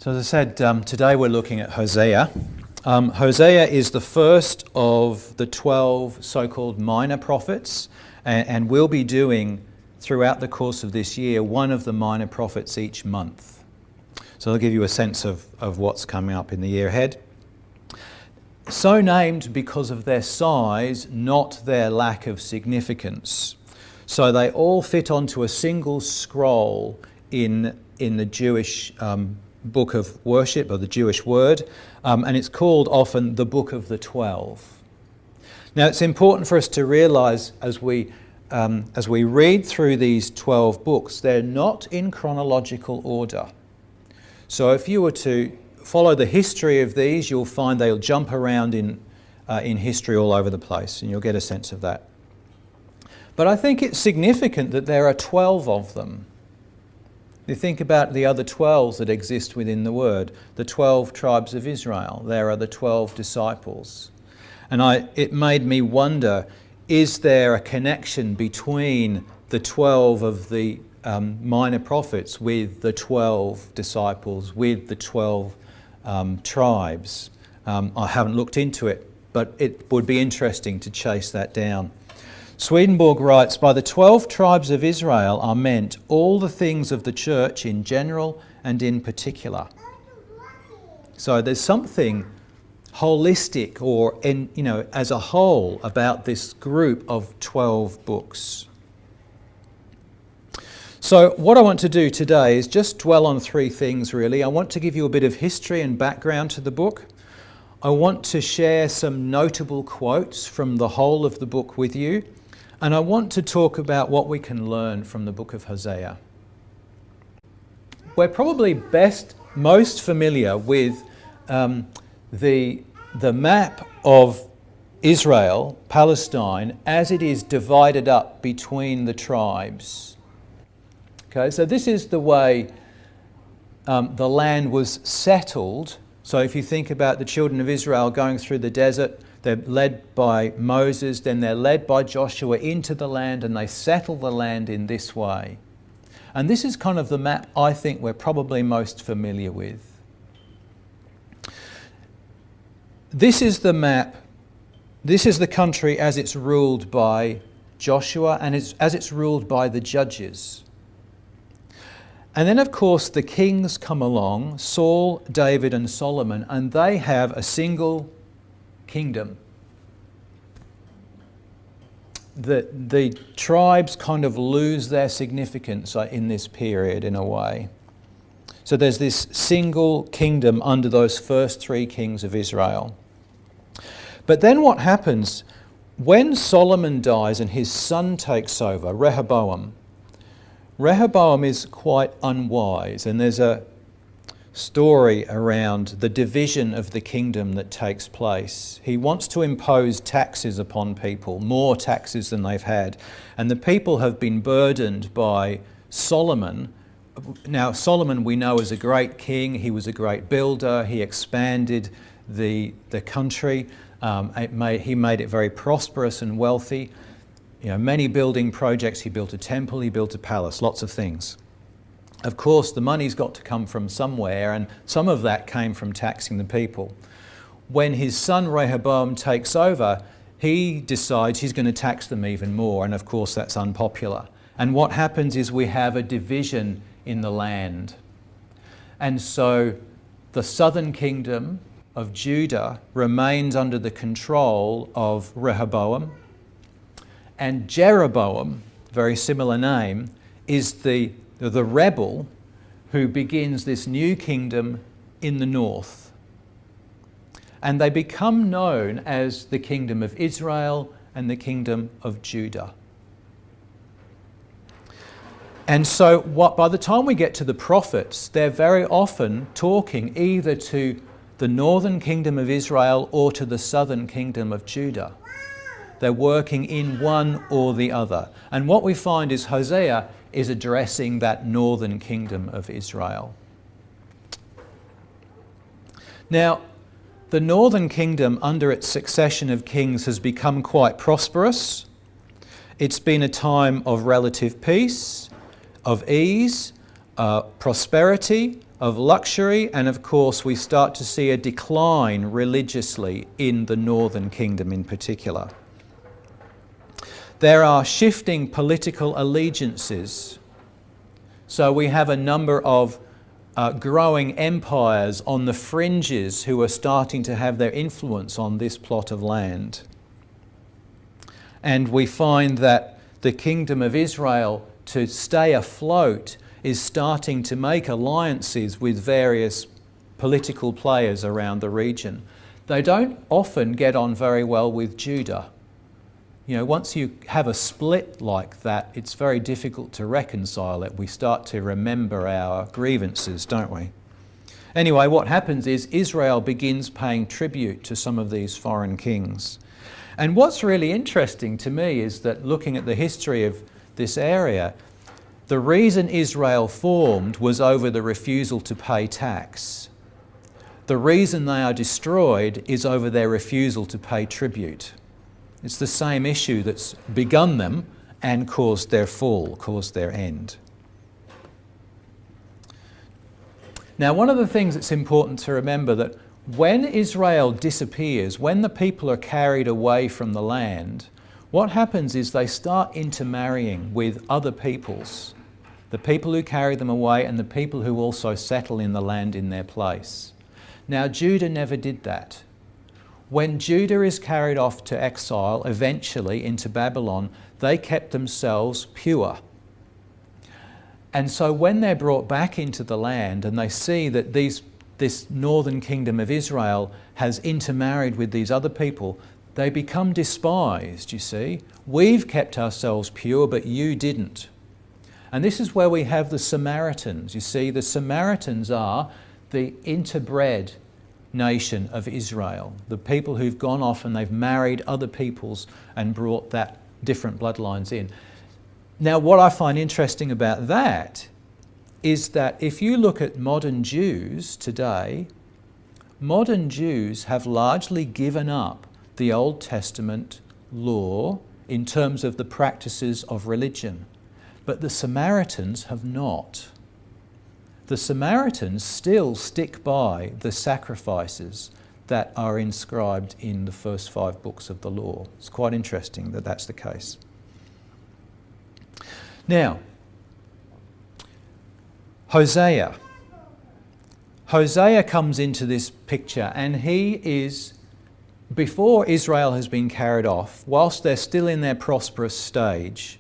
So as I said, today we're looking at Hosea. Hosea is the first of the 12 so-called minor prophets, and we'll be doing, throughout the course of this year, one of the minor prophets each month. So I'll give you a sense of what's coming up in the year ahead. So named because of their size, not their lack of significance. So they all fit onto a single scroll in the Jewish book of worship, or the Jewish word, and it's called often the Book of the 12. Now it's important for us to realise as we read through these 12 books, they're not in chronological order. So if you were to follow the history of these, you'll find they'll jump around in history all over the place, and you'll get a sense of that. But I think it's significant that there are 12 of them. You think about the other 12 that exist within the Word, the 12 tribes of Israel. There are the 12 disciples. And it made me wonder, is there a connection between the 12 of the minor prophets with the 12 disciples, with the 12 tribes? I haven't looked into it, but it would be interesting to chase that down. Swedenborg writes, by the 12 tribes of Israel are meant all the things of the church in general and in particular. So there's something holistic or as a whole about this group of 12 books. So what I want to do today is just dwell on three things really. I want to give you a bit of history and background to the book. I want to share some notable quotes from the whole of the book with you. And I want to talk about what we can learn from the book of Hosea. We're probably most familiar with the map of Israel, Palestine, as it is divided up between the tribes. Okay, so this is the way the land was settled. So if you think about the children of Israel going through the desert, they're led by Moses, then they're led by Joshua into the land, and they settle the land in this way. And this is kind of the map I think we're probably most familiar with. This is the map, this is the country as it's ruled by Joshua and as it's ruled by the judges. And then of course the kings come along, Saul, David and Solomon, and they have a single kingdom. The tribes kind of lose their significance in this period in a way. So there's this single kingdom under those first three kings of Israel. But then what happens when Solomon dies and his son takes over, Rehoboam is quite unwise, and there's a story around the division of the kingdom that takes place. He wants to impose taxes upon people, more taxes than they've had. And the people have been burdened by Solomon. Now, Solomon we know as a great king. He was a great builder. He expanded the country. He made it very prosperous and wealthy. Many building projects. He built a temple, he built a palace, lots of things. Of course, the money's got to come from somewhere, and some of that came from taxing the people. When his son Rehoboam takes over, he decides he's going to tax them even more, and of course that's unpopular. And what happens is we have a division in the land. And so the southern kingdom of Judah remains under the control of Rehoboam, and Jeroboam, very similar name, is the rebel who begins this new kingdom in the north. And they become known as the kingdom of Israel and the kingdom of Judah. And so by the time we get to the prophets, they're very often talking either to the northern kingdom of Israel or to the southern kingdom of Judah. They're working in one or the other. And what we find is Hosea is addressing that northern kingdom of Israel. Now, the northern kingdom under its succession of kings has become quite prosperous. It's been a time of relative peace, of ease, prosperity, of luxury, and of course we start to see a decline religiously in the northern kingdom in particular. There are shifting political allegiances. So we have a number of growing empires on the fringes who are starting to have their influence on this plot of land. And we find that the kingdom of Israel, to stay afloat, is starting to make alliances with various political players around the region. They don't often get on very well with Judah. You know, once you have a split like that, it's very difficult to reconcile it. We start to remember our grievances, don't we? Anyway, what happens is Israel begins paying tribute to some of these foreign kings. And what's really interesting to me is that looking at the history of this area, the reason Israel formed was over the refusal to pay tax. The reason they are destroyed is over their refusal to pay tribute. It's the same issue that's begun them and caused their fall, caused their end. Now, one of the things that's important to remember, that when Israel disappears, when the people are carried away from the land, what happens is they start intermarrying with other peoples, the people who carry them away and the people who also settle in the land in their place. Now, Judah never did that. When Judah is carried off to exile, eventually into Babylon, they kept themselves pure. And so when they're brought back into the land and they see that this northern kingdom of Israel has intermarried with these other people, they become despised, you see. We've kept ourselves pure, but you didn't. And this is where we have the Samaritans. You see, the Samaritans are the interbred nation of Israel, the people who've gone off and they've married other peoples and brought that different bloodlines in. Now, what I find interesting about that is that if you look at modern Jews today, modern Jews have largely given up the Old Testament law in terms of the practices of religion, but the Samaritans have not. The Samaritans still stick by the sacrifices that are inscribed in the first 5 books of the law. It's quite interesting that that's the case. Now, Hosea. Hosea comes into this picture, and he is, before Israel has been carried off, whilst they're still in their prosperous stage,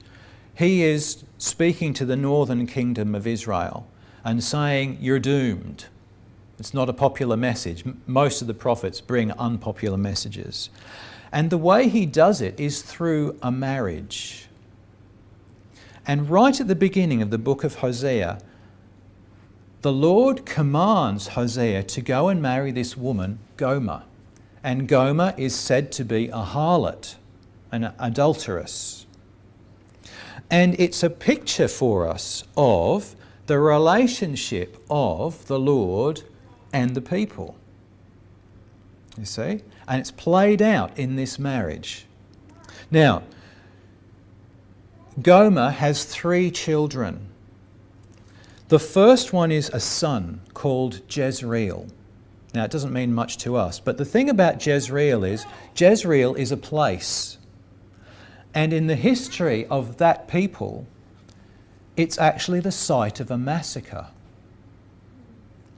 he is speaking to the northern kingdom of Israel and saying, you're doomed. It's not a popular message. Most of the prophets bring unpopular messages. And the way he does it is through a marriage. And right at the beginning of the book of Hosea, the Lord commands Hosea to go and marry this woman, Gomer. And Gomer is said to be a harlot, an adulteress. And it's a picture for us of the relationship of the Lord and the people. You see? And it's played out in this marriage. Now, Gomer has 3 children. The first one is a son called Jezreel. Now, it doesn't mean much to us, but the thing about Jezreel is a place. And in the history of that people, it's actually the site of a massacre.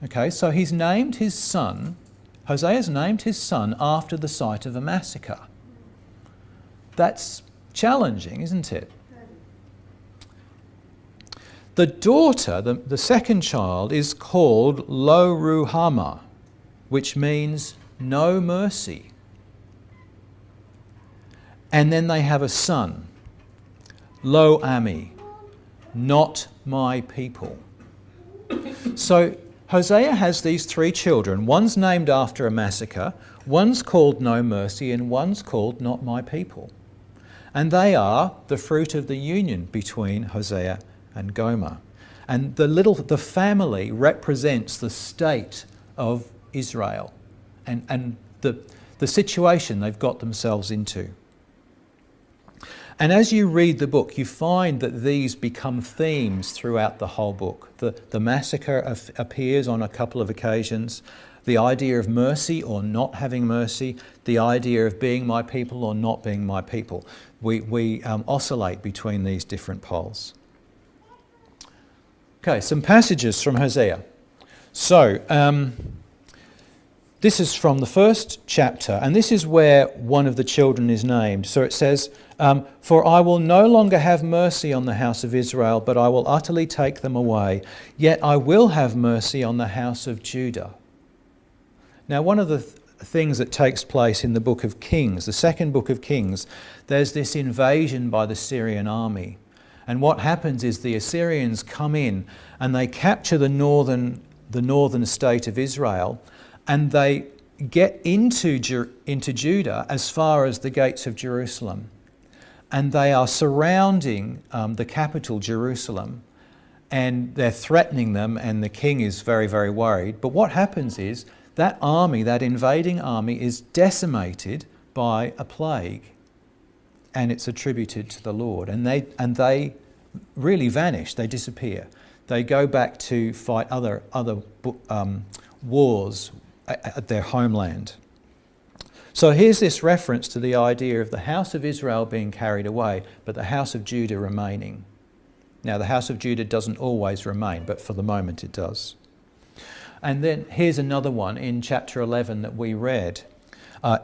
Okay, so he's named his son, Hosea's named his son after the site of a massacre. That's challenging, isn't it? The daughter, the second child, is called Lo Ruhamah, which means no mercy. And then they have a son, Lo Ami, not my people. So Hosea has these 3 children. One's named after a massacre, one's called no mercy, and one's called not my people. And they are the fruit of the union between Hosea and Gomer. And the family represents the state of Israel and the situation they've got themselves into. And as you read the book, you find that these become themes throughout the whole book. The massacre appears on a couple of occasions. The idea of mercy or not having mercy, the idea of being my people or not being my people. We oscillate between these different poles. Okay, some passages from Hosea. So, this is from the first chapter, and this is where one of the children is named. So it says, "For I will no longer have mercy on the house of Israel, but I will utterly take them away. Yet I will have mercy on the house of Judah." Now, one of the things that takes place in the book of Kings, the second book of Kings, there's this invasion by the Syrian army. And what happens is the Assyrians come in and they capture the northern state of Israel, and they get into Judah as far as the gates of Jerusalem. And they are surrounding the capital, Jerusalem, and they're threatening them, and the king is very, very worried. But what happens is that army, that invading army, is decimated by a plague, and it's attributed to the Lord. And they really vanish, they disappear. They go back to fight other wars at their homeland. So here's this reference to the idea of the house of Israel being carried away, but the house of Judah remaining. Now, the house of Judah doesn't always remain, but for the moment it does. And then here's another one in chapter 11 that we read.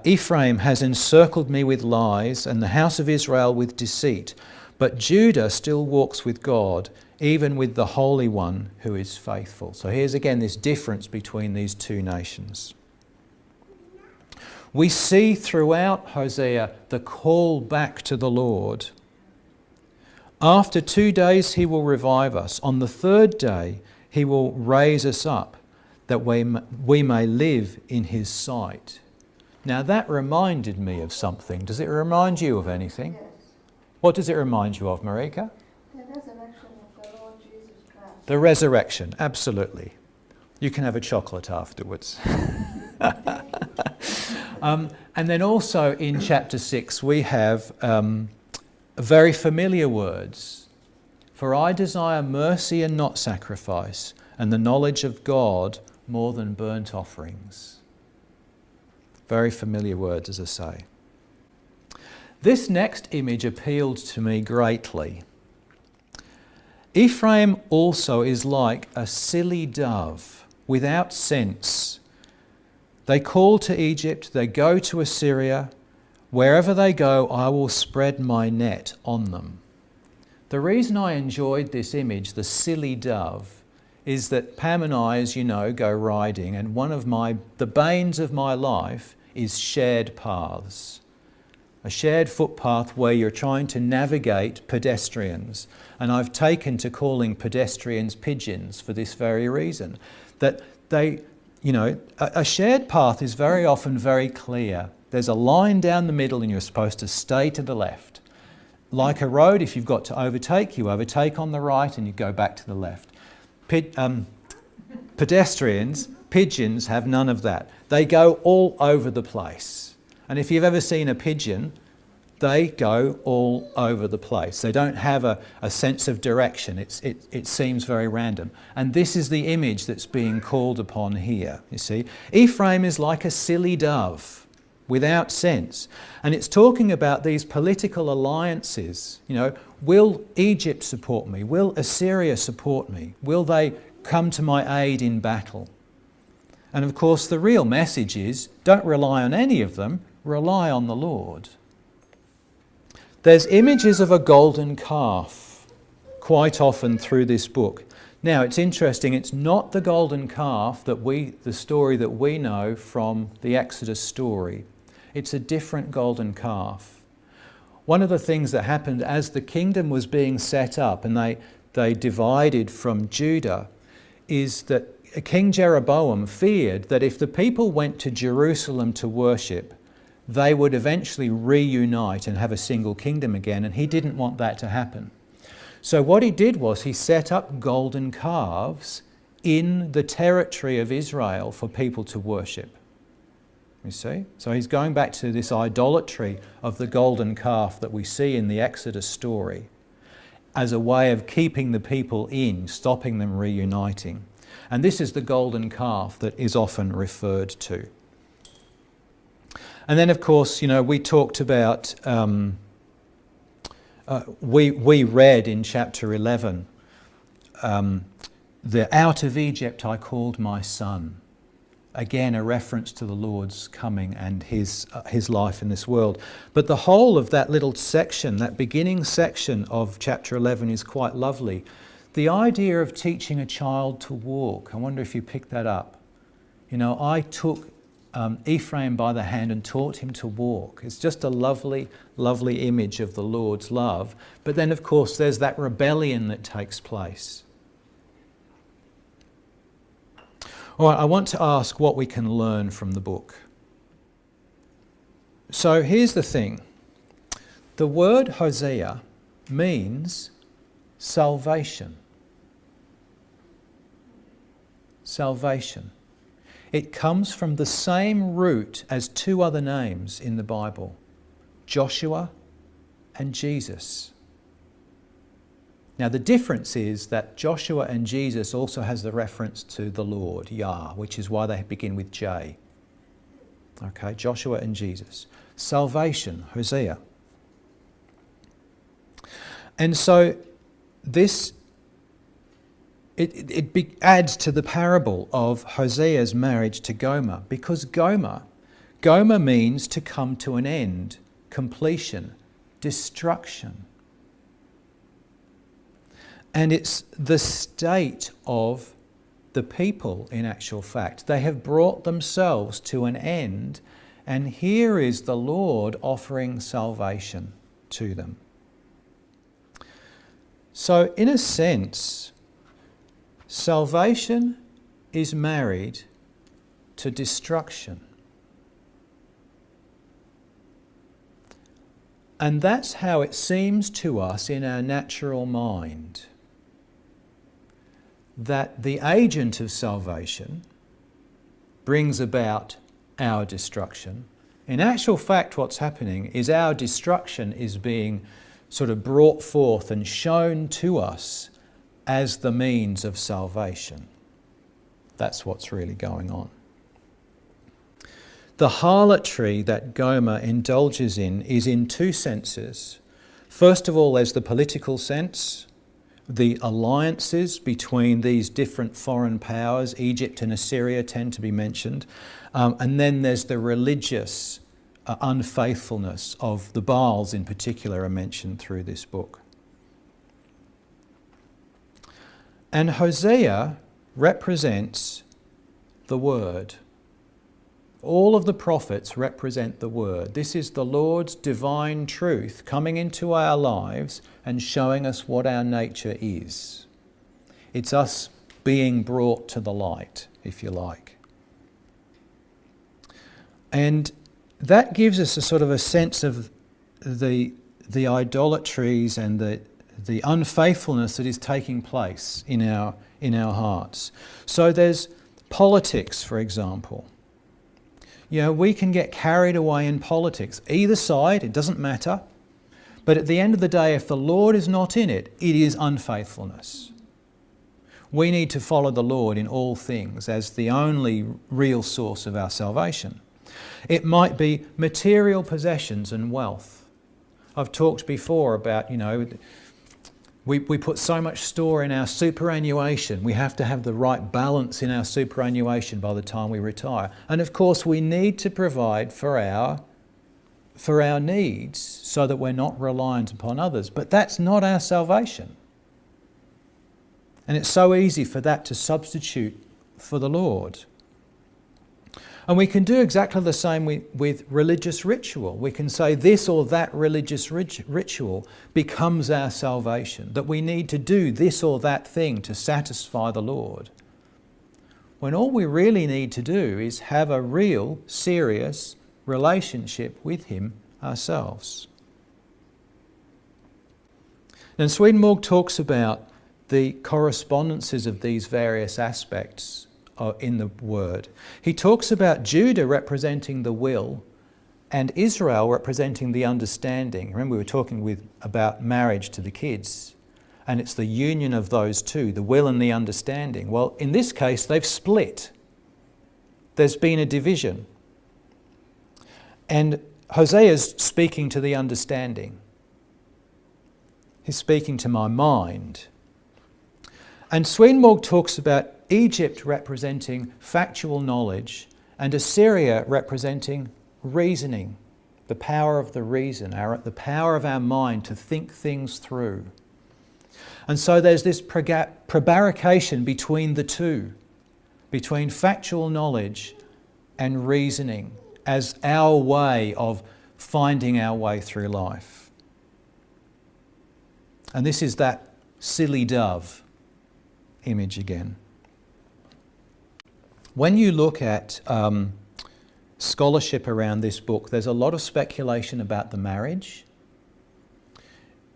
Ephraim has encircled me with lies, and the house of Israel with deceit. But Judah still walks with God, even with the Holy One who is faithful. So here's again this difference between these two nations. We see throughout Hosea the call back to the Lord. After 2 days he will revive us. On the third day he will raise us up, that we may live in his sight. Now that reminded me of something. Does it remind you of anything? Yes. What does it remind you of, Marika? The resurrection of the Lord Jesus Christ. The resurrection, absolutely. You can have a chocolate afterwards. And then also in chapter 6 we have very familiar words. For I desire mercy and not sacrifice, and the knowledge of God more than burnt offerings. Very familiar words, as I say. This next image appealed to me greatly. Ephraim also is like a silly dove without sense. They call to Egypt, they go to Assyria. Wherever they go, I will spread my net on them. The reason I enjoyed this image, the silly dove, is that Pam and I, as you know, go riding, and one of the banes of my life is shared paths. A shared footpath where you're trying to navigate pedestrians. And I've taken to calling pedestrians pigeons for this very reason. That a shared path is very often very clear. There's a line down the middle and you're supposed to stay to the left. Like a road, if you've got to overtake, you overtake on the right and you go back to the left. Pedestrians, pigeons have none of that. They go all over the place. And if you've ever seen a pigeon, they go all over the place. They don't have a sense of direction. It seems very random. And this is the image that's being called upon here, you see. Ephraim is like a silly dove without sense. And it's talking about these political alliances. Will Egypt support me? Will Assyria support me? Will they come to my aid in battle? And of course, the real message is, don't rely on any of them, rely on the Lord. There's images of a golden calf quite often through this book. Now, it's interesting, it's not the golden calf the story that we know from the Exodus story. It's a different golden calf. One of the things that happened as the kingdom was being set up and they divided from Judah is that King Jeroboam feared that if the people went to Jerusalem to worship, they would eventually reunite and have a single kingdom again, and he didn't want that to happen. So what he did was he set up golden calves in the territory of Israel for people to worship. You see? So he's going back to this idolatry of the golden calf that we see in the Exodus story as a way of keeping the people in, stopping them reuniting. And this is the golden calf that is often referred to. And then, of course, we talked about, we read in chapter 11, the out of Egypt I called my son. Again, a reference to the Lord's coming and his life in this world. But the whole of that little section, that beginning section of chapter 11 is quite lovely. The idea of teaching a child to walk, I wonder if you picked that up. I took Ephraim by the hand and taught him to walk. It's just a lovely, lovely image of the Lord's love. But then, of course, there's that rebellion that takes place. All right, I want to ask what we can learn from the book. So here's the thing. The word Hosea means salvation. Salvation. It comes from the same root as two other names in the Bible, Joshua and Jesus. Now the difference is that Joshua and Jesus also has the reference to the Lord, Yah, which is why they begin with J. Okay, Joshua and Jesus. Salvation, Hosea. And so this, it adds to the parable of Hosea's marriage to Gomer, because Gomer means to come to an end, completion, destruction. And it's the state of the people, in actual fact. They have brought themselves to an end, and here is the Lord offering salvation to them. So, in a sense, salvation is married to destruction. And that's how it seems to us in our natural mind, that the agent of salvation brings about our destruction. In actual fact, what's happening is our destruction is being sort of brought forth and shown to us as the means of salvation. That's what's really going on. The harlotry that Gomer indulges in is in two senses. First of all, there's the political sense, the alliances between these different foreign powers. Egypt and Assyria tend to be mentioned. And then there's the religious unfaithfulness of the Baals in particular are mentioned through this book. And Hosea represents the Word. All of the prophets represent the Word. This is the Lord's divine truth coming into our lives and showing us what our nature is. It's us being brought to the light, if you like. And that gives us a sort of a sense of the idolatries and the unfaithfulness that is taking place in our hearts. So there's politics, for example. We can get carried away in politics. Either side, it doesn't matter. But at the end of the day, if the Lord is not in it, it is unfaithfulness. We need to follow the Lord in all things as the only real source of our salvation. It might be material possessions and wealth. I've talked before about, we put so much store in our superannuation. We have to have the right balance in our superannuation by the time we retire. And of course, we need to provide for our needs so that we're not reliant upon others. But that's not our salvation. And it's so easy for that to substitute for the Lord. And we can do exactly the same with religious ritual. We can say this or that religious ritual becomes our salvation, that we need to do this or that thing to satisfy the Lord. When all we really need to do is have a real, serious relationship with Him ourselves. And Swedenborg talks about the correspondences of these various aspects in the word. He talks about Judah representing the will and Israel representing the understanding. Remember, we were talking about marriage to the kids, and it's the union of those two, the will and the understanding. Well, in this case, they've split. There's been a division. And Hosea's speaking to the understanding. He's speaking to my mind. And Swedenborg talks about Egypt representing factual knowledge and Assyria representing reasoning, the power of the reason, the power of our mind to think things through. And so there's this prevarication between the two, between factual knowledge and reasoning as our way of finding our way through life. And this is that silly dove image again. When you look at scholarship around this book, there's a lot of speculation about the marriage.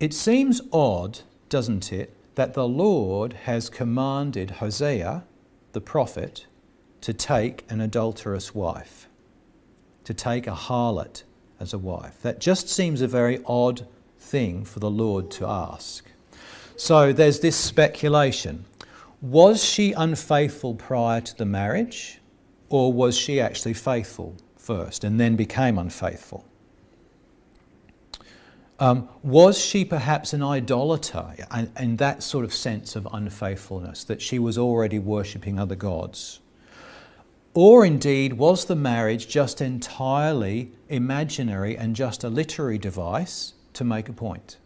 It seems odd, doesn't it, that the Lord has commanded Hosea, the prophet, to take an adulterous wife, to take a harlot as a wife. That just seems a very odd thing for the Lord to ask. So there's this speculation. Was she unfaithful prior to the marriage, or was she actually faithful first and then became unfaithful? Was she perhaps an idolater in that sort of sense of unfaithfulness, that she was already worshipping other gods? Or indeed, was the marriage just entirely imaginary and just a literary device to make a point?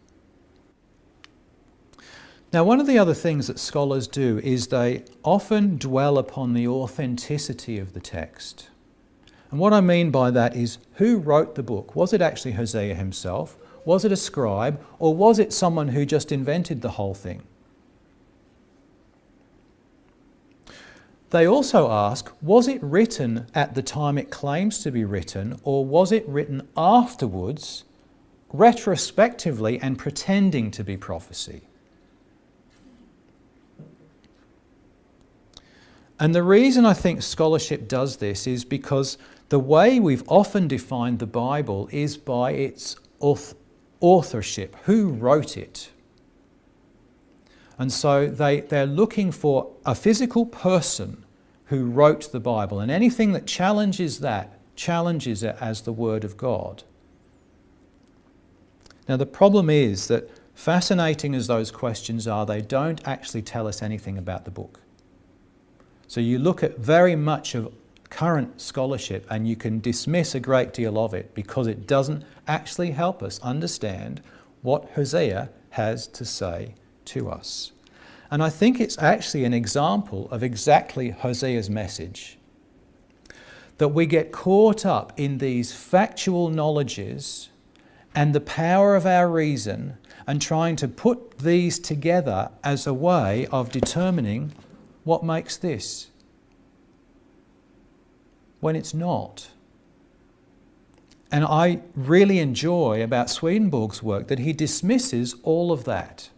Now, one of the other things that scholars do is they often dwell upon the authenticity of the text. And what I mean by that is, who wrote the book? Was it actually Hosea himself? Was it a scribe? Or was it someone who just invented the whole thing? They also ask, was it written at the time it claims to be written, or was it written afterwards, retrospectively and pretending to be prophecy? And the reason I think scholarship does this is because the way we've often defined the Bible is by its authorship. Who wrote it? And so they're looking for a physical person who wrote the Bible, and anything that challenges that challenges it as the Word of God. Now, the problem is that, fascinating as those questions are, they don't actually tell us anything about the book. So you look at very much of current scholarship and you can dismiss a great deal of it because it doesn't actually help us understand what Hosea has to say to us. And I think it's actually an example of exactly Hosea's message. That we get caught up in these factual knowledges and the power of our reason and trying to put these together as a way of determining what makes this, when it's not. And I really enjoy about Swedenborg's work that he dismisses all of that.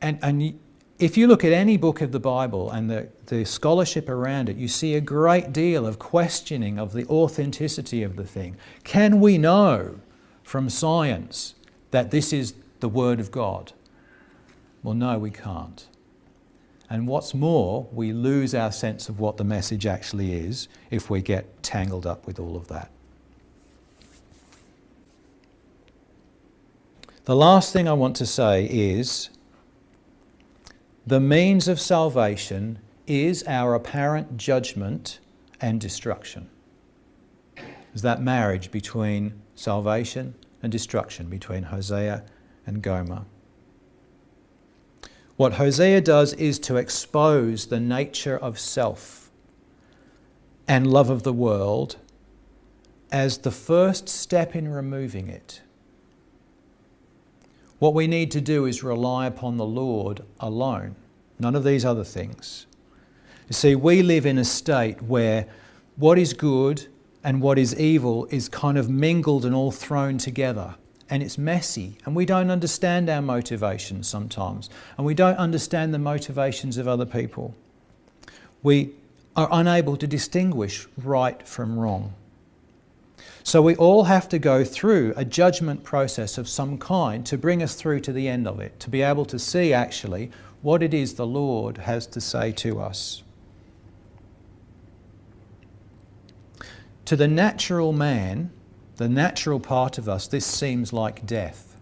And if you look at any book of the Bible and the scholarship around it, you see a great deal of questioning of the authenticity of the thing. Can we know from science that this is the Word of God? Well, no, we can't. And what's more, we lose our sense of what the message actually is if we get tangled up with all of that. The last thing I want to say is the means of salvation is our apparent judgment and destruction. Is that marriage between salvation and destruction, between Hosea and Gomer. What Hosea does is to expose the nature of self and love of the world as the first step in removing it. What we need to do is rely upon the Lord alone, none of these other things. You see, we live in a state where what is good and what is evil is kind of mingled and all thrown together. And it's messy, and we don't understand our motivations sometimes, and we don't understand the motivations of other people. We are unable to distinguish right from wrong. So we all have to go through a judgment process of some kind to bring us through to the end of it, to be able to see actually what it is the Lord has to say to us. To the natural man, the natural part of us, this seems like death.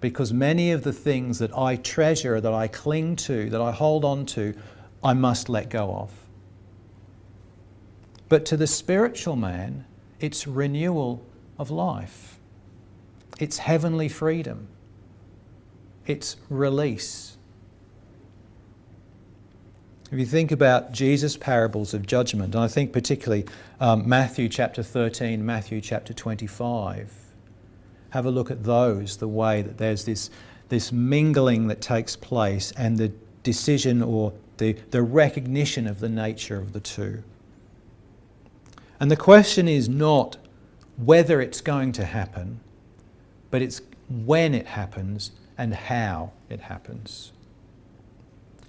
Because many of the things that I treasure, that I cling to, that I hold on to, I must let go of. But to the spiritual man, it's renewal of life. It's heavenly freedom. It's release. If you think about Jesus' parables of judgment, and I think particularly Matthew chapter 13, Matthew chapter 25, have a look at those, the way that there's this mingling that takes place and the decision or the recognition of the nature of the two. And the question is not whether it's going to happen, but it's when it happens and how it happens.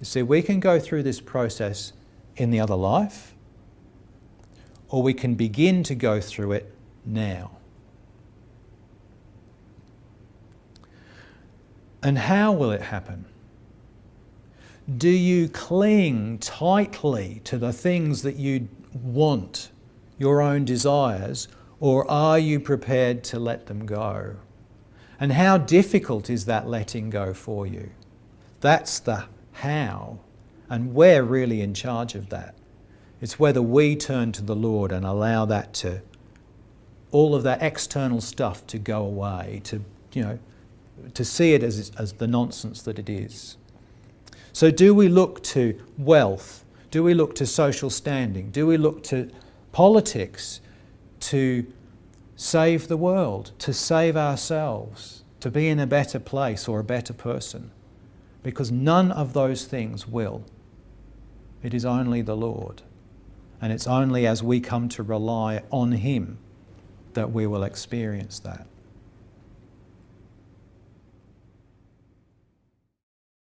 You see, we can go through this process in the other life, or we can begin to go through it now. And how will it happen? Do you cling tightly to the things that you want, your own desires, or are you prepared to let them go? And how difficult is that letting go for you? That's the how, and we're really in charge of that. It's whether we turn to the Lord and allow that to, all of that external stuff to go away, to see it as the nonsense that it is. So do we look to wealth? Do we look to social standing? Do we look to politics to save the world, to save ourselves, to be in a better place or a better person? Because none of those things will. It is only the Lord. And it's only as we come to rely on Him that we will experience that.